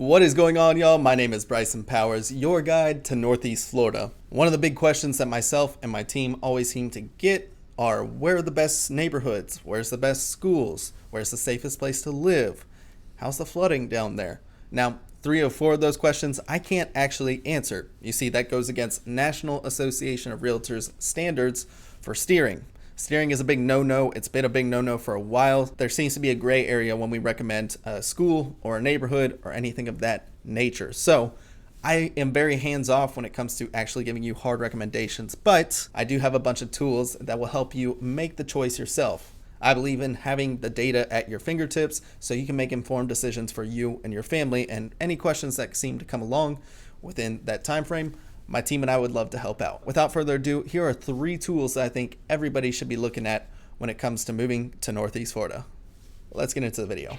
What is going on, y'all? My name is Bryson Powers, your guide to Northeast Florida. One of the big questions that myself and my team always seem to get are, where are the best neighborhoods? Where's the best schools? Where's the safest place to live? How's the flooding down there? Now, 3 or 4 of those questions I can't actually answer. You see, that goes against National Association of Realtors standards for steering. Steering is a big no-no. It's been a big no-no for a while. There seems to be a gray area when we recommend a school or a neighborhood or anything of that nature. So I am very hands-off when it comes to actually giving you hard recommendations, but I do have a bunch of tools that will help you make the choice yourself. I believe in having the data at your fingertips so you can make informed decisions for you and your family, and any questions that seem to come along within that time frame, my team and I would love to help out. Without further ado, here are 3 tools that I think everybody should be looking at when it comes to moving to Northeast Florida. Let's get into the video.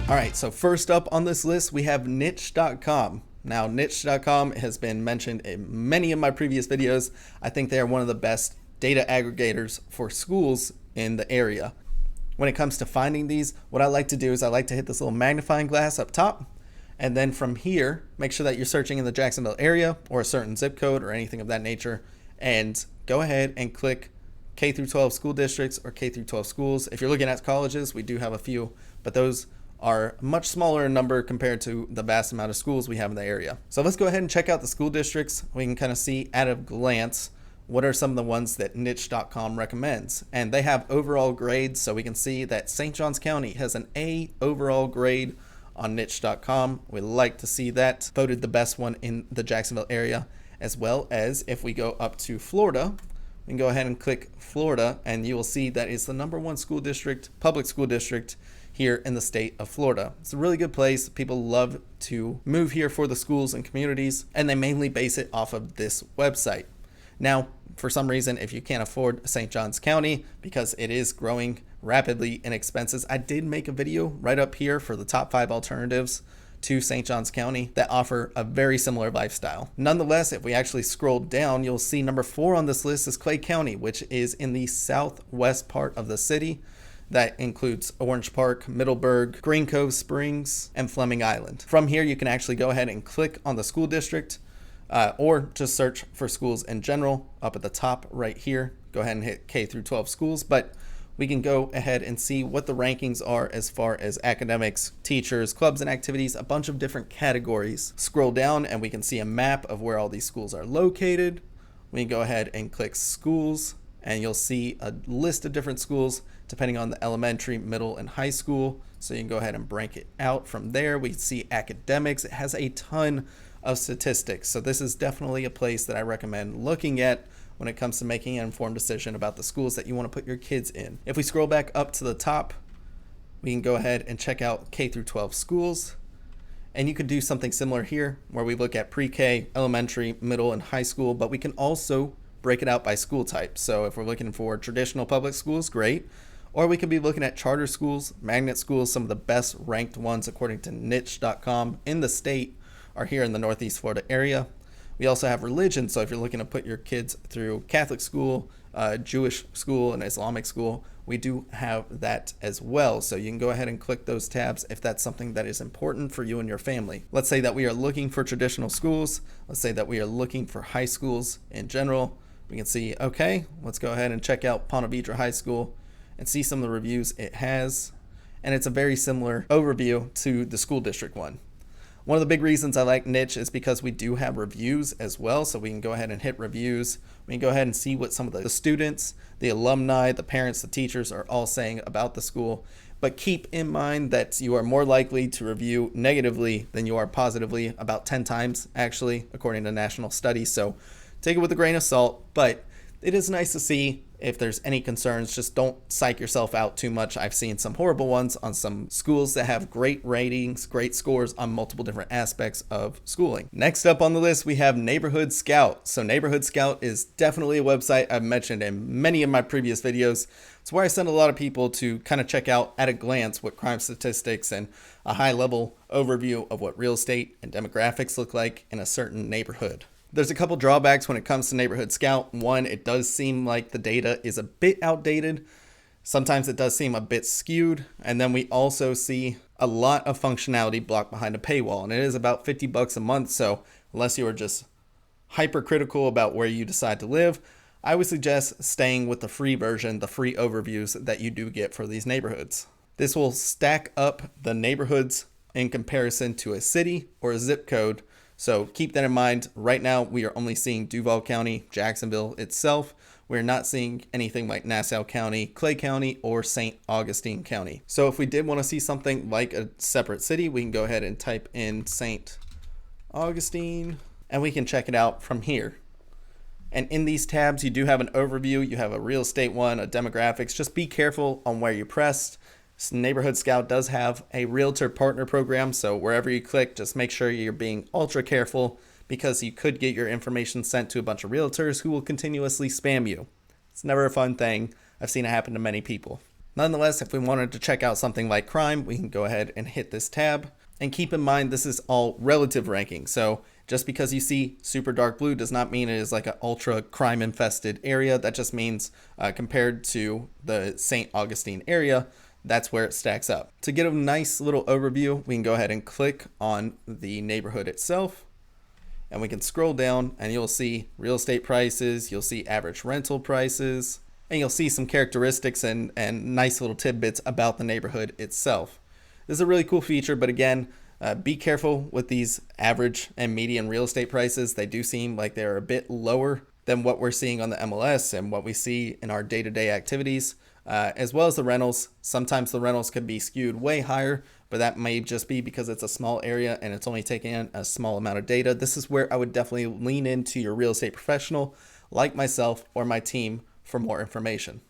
All right, so first up on this list, we have niche.com. Now, niche.com has been mentioned in many of my previous videos. I think they are one of the best data aggregators for schools in the area. When it comes to finding these, what I like to do is I like to hit this little magnifying glass up top, and then from here, make sure that you're searching in the Jacksonville area or a certain zip code or anything of that nature, and go ahead and click K through 12 school districts or K through 12 schools. If you're looking at colleges, we do have a few, but those are much smaller in number compared to the vast amount of schools we have in the area. So let's go ahead and check out the school districts. We can kind of see at a glance what are some of the ones that niche.com recommends. And they have overall grades, so we can see that St. Johns County has an A overall grade on niche.com. We like to see that. Voted the best one in the Jacksonville area, as well as if we go up to Florida, we can go ahead and click Florida, and you will see that it's the #1 school district, public school district here in the state of Florida. It's a really good place. People love to move here for the schools and communities, and they mainly base it off of this website. Now, for some reason, if you can't afford St. Johns County, because it is growing rapidly in expenses, I did make a video right up here for the top 5 alternatives to St. Johns County that offer a very similar lifestyle. Nonetheless, if we actually scroll down, you'll see number 4 on this list is Clay County, which is in the southwest part of the city. That includes Orange Park, Middleburg, Green Cove Springs, and Fleming Island. From here, you can actually go ahead and click on the school district, or just search for schools in general up at the top right here. Go ahead and hit K through 12 schools, but we can go ahead and see what the rankings are as far as academics, teachers, clubs and activities, a bunch of different categories. Scroll down and we can see a map of where all these schools are located. We can go ahead and click schools, and you'll see a list of different schools depending on the elementary, middle, and high school. So you can go ahead and break it out from there. We see academics. It has a ton of statistics. So this is definitely a place that I recommend looking at when it comes to making an informed decision about the schools that you want to put your kids in. If we scroll back up to the top, we can go ahead and check out K through 12 schools. And you could do something similar here where we look at pre-K, elementary, middle, and high school, but we can also break it out by school type. So if we're looking for traditional public schools, great. Or we could be looking at charter schools, magnet schools. Some of the best ranked ones according to niche.com in the state are here in the Northeast Florida area. We also have religion. So if you're looking to put your kids through Catholic school, Jewish school, and Islamic school, we do have that as well. So you can go ahead and click those tabs if that's something that is important for you and your family. Let's say that we are looking for traditional schools. Let's say that we are looking for high schools in general. We can see, okay, let's go ahead and check out Ponte Vedra High School and see some of the reviews it has. And it's a very similar overview to the school district one. One of the big reasons I like niche is because we do have reviews as well. So we can go ahead and hit reviews. We can go ahead and see what some of the students, the alumni, the parents, the teachers are all saying about the school. But keep in mind that you are more likely to review negatively than you are positively, about 10 times actually, according to national studies. So take it with a grain of salt, but it is nice to see if there's any concerns. Just don't psych yourself out too much. I've seen some horrible ones on some schools that have great ratings, great scores on multiple different aspects of schooling. Next up on the list, we have Neighborhood Scout. So Neighborhood Scout is definitely a website I've mentioned in many of my previous videos. It's where I send a lot of people to kind of check out at a glance what crime statistics and a high level overview of what real estate and demographics look like in a certain neighborhood. There's a couple drawbacks when it comes to Neighborhood Scout. One, it does seem like the data is a bit outdated. Sometimes it does seem a bit skewed, and then we also see a lot of functionality blocked behind a paywall, and it is about $50 a month. So unless you are just hypercritical about where you decide to live, I would suggest staying with the free version, the free overviews that you do get for these neighborhoods. This will stack up the neighborhoods in comparison to a city or a zip code. So keep that in mind. Right now, we are only seeing Duval County, Jacksonville itself. We're not seeing anything like Nassau County, Clay County, or St. Augustine County. So if we did want to see something like a separate city, we can go ahead and type in St. Augustine, and we can check it out from here. And in these tabs, you do have an overview. You have a real estate one, a demographics. Just be careful on where you pressed. Neighborhood Scout does have a Realtor partner program, so wherever you click, just make sure you're being ultra careful, because you could get your information sent to a bunch of realtors who will continuously spam you. It's never a fun thing. I've seen it happen to many people. Nonetheless, if we wanted to check out something like crime, we can go ahead and hit this tab. And keep in mind, this is all relative ranking. So just because you see super dark blue does not mean it is like an ultra crime infested area. That just means compared to the St. Augustine area, that's where it stacks up. To get a nice little overview, we can go ahead and click on the neighborhood itself. And we can scroll down and you'll see real estate prices, you'll see average rental prices, and you'll see some characteristics and nice little tidbits about the neighborhood itself. This is a really cool feature, but again, be careful with these average and median real estate prices. They do seem like they're a bit lower than what we're seeing on the MLS and what we see in our day-to-day activities, as well as the rentals. Sometimes the rentals could be skewed way higher, but that may just be because it's a small area and it's only taking in a small amount of data. This is where I would definitely lean into your real estate professional like myself or my team for more information.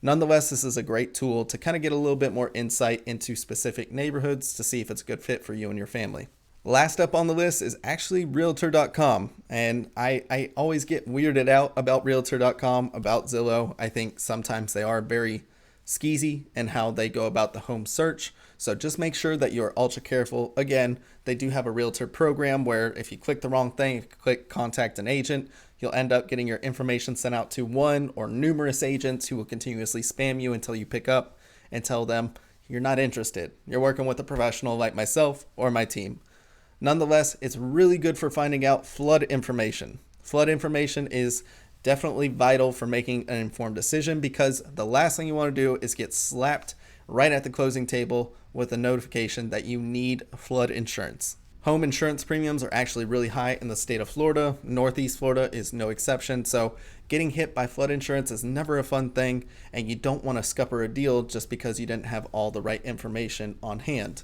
Nonetheless, this is a great tool to kind of get a little bit more insight into specific neighborhoods to see if it's a good fit for you and your family. Last up on the list is actually Realtor.com, and I always get weirded out about Realtor.com, about Zillow. I think sometimes they are very skeezy in how they go about the home search, so just make sure that you're ultra careful. Again, they do have a Realtor program where if you click the wrong thing, if you click contact an agent, you'll end up getting your information sent out to one or numerous agents who will continuously spam you until you pick up and tell them you're not interested. You're working with a professional like myself or my team. Nonetheless, it's really good for finding out flood information. Flood information is definitely vital for making an informed decision, because the last thing you want to do is get slapped right at the closing table with a notification that you need flood insurance. Home insurance premiums are actually really high in the state of Florida. Northeast Florida is no exception. So getting hit by flood insurance is never a fun thing, and you don't want to scupper a deal just because you didn't have all the right information on hand.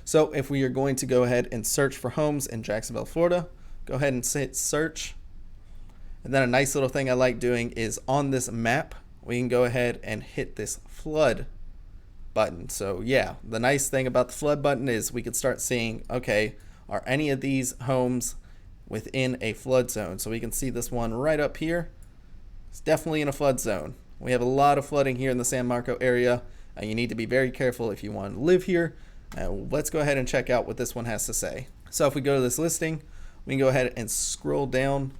So if we are going to go ahead and search for homes in Jacksonville, Florida, go ahead and hit search. And then a nice little thing I like doing is on this map, we can go ahead and hit this flood button. So yeah, the nice thing about the flood button is we could start seeing, okay, are any of these homes within a flood zone? So we can see this one right up here. It's definitely in a flood zone. We have a lot of flooding here in the San Marco area, and you need to be very careful if you want to live here. Let's go ahead and check out what this one has to say. So if we go to this listing, we can go ahead and scroll down,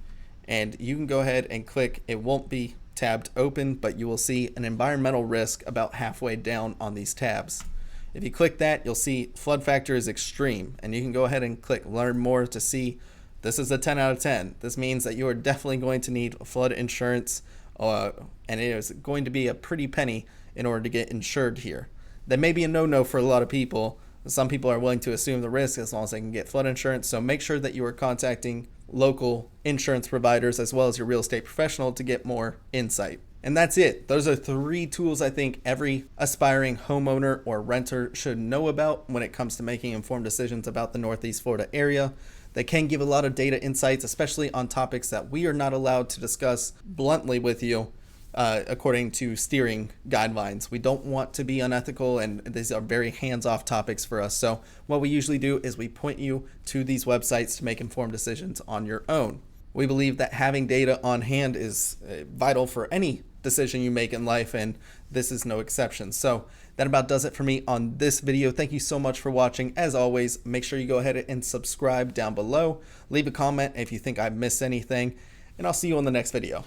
and you can go ahead and click. It won't be tabbed open, but you will see an environmental risk about halfway down on these tabs. If you click that, you'll see flood factor is extreme, and you can go ahead and click learn more to see this is a 10 out of 10. This means that you are definitely going to need flood insurance, and it is going to be a pretty penny in order to get insured here. That may be a no-no for a lot of people. Some people are willing to assume the risk as long as they can get flood insurance. So make sure that you are contacting local insurance providers as well as your real estate professional to get more insight. And that's it. Those are 3 tools I think every aspiring homeowner or renter should know about when it comes to making informed decisions about the Northeast Florida area. They can give a lot of data insights, especially on topics that we are not allowed to discuss bluntly with you. According to steering guidelines. We don't want to be unethical, and these are very hands-off topics for us. So what we usually do is we point you to these websites to make informed decisions on your own. We believe that having data on hand is vital for any decision you make in life, and this is no exception. So that about does it for me on this video. Thank you so much for watching. As always, make sure you go ahead and subscribe down below. Leave a comment if you think I missed anything, and I'll see you on the next video.